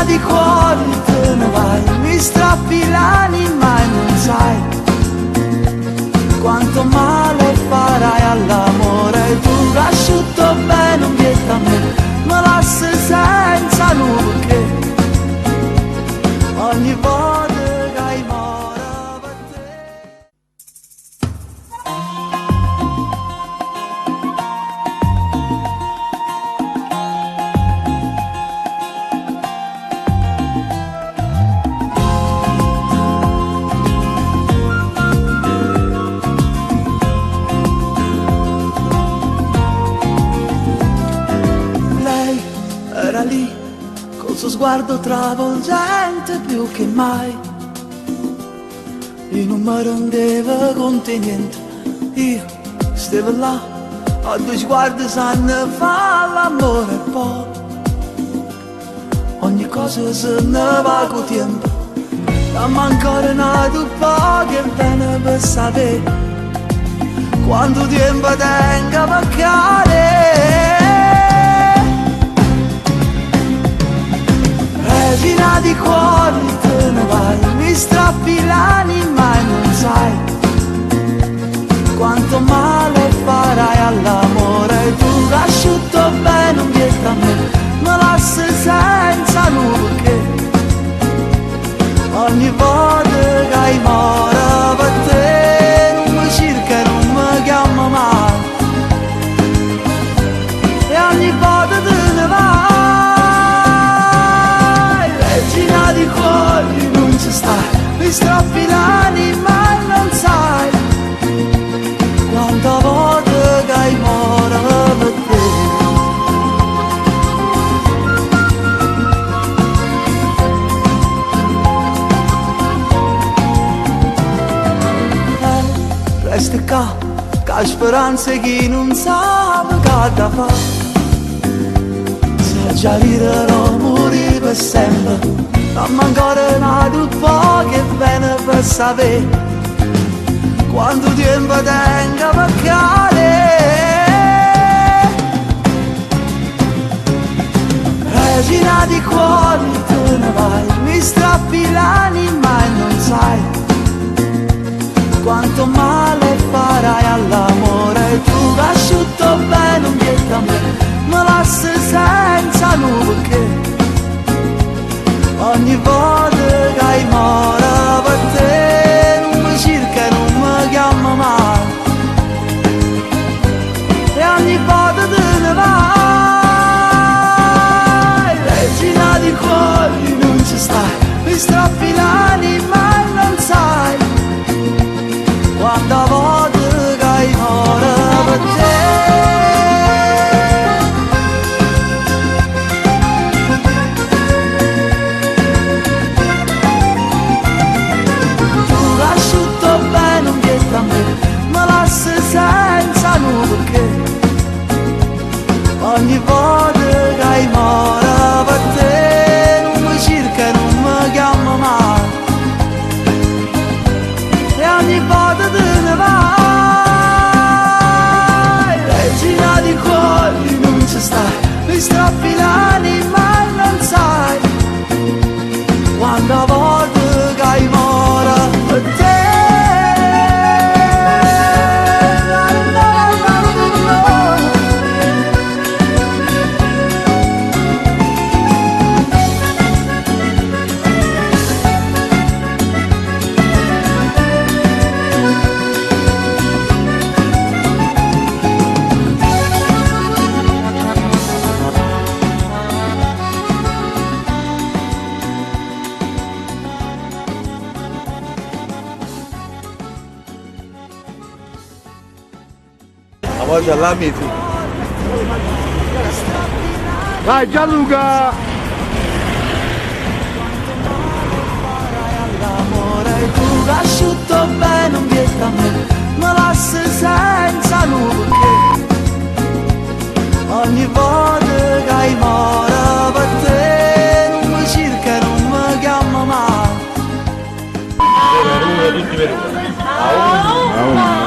di cuori te ne vai, mi strappi l'anima e non sai quanto male farai all'amore. Tu asciutto bene un bietto a me, ma lasci senza nulla che ogni volta che hai mora per te. Era lì, col suo sguardo travolgente più che mai, e non mi rendeva conto di niente. Io stavo là, a due sguardi sanno fa l'amore e poi ogni cosa se ne va col tempo. Ma ancora nato poco e bene per sapere quanto tempo tenga a mancare. Regina di cuori te ne vai, mi strappi l'anima e non sai quanto male farai all'amore. Tu asciutto bene un bietto a me, ma lasci senza nulla che ogni volta che hai mora per te. Non mi cerca e non mi chiama mai, e ogni volta te ne vai. Regina di cuori non ci stai, mi strappi l'anima e non sai quanta volta che hai mora per te. Resta qua, che speranza che non sa che da fare. Se già riderò morire per sempre, non ancora nato poco e bene per sapere quanto tempo tenga a mancare. Regina di cuori te ne vai, mi strappi l'anima e non sai quanto male farai all'amore. Tu asciutto bene un bietto a me, ma lasci senza nulla che ogni volta che hai mora per te. Non mi cerca e non mi chiama mai, e ogni volta te ne vai. Regina di cuori non ci stai, mi strappi l'anima e non sai quanta volta che hai mora per te. Ma lasci senza nulla che ogni volta che hai mora per te. Non mi cerca e non mi chiama mai, e ogni volta te ne vai. Regina di cuori non ci stai, mi strappi l'anima e non sai quanta volta che hai mora per te. La voce là mi fi. Vai Gianluca! Tu asciutto bene un bietto a me, ma lasci senza nulla che ogni volta che hai mora per te. Non mi cerca e non mi chiama mai. Tutti per uno.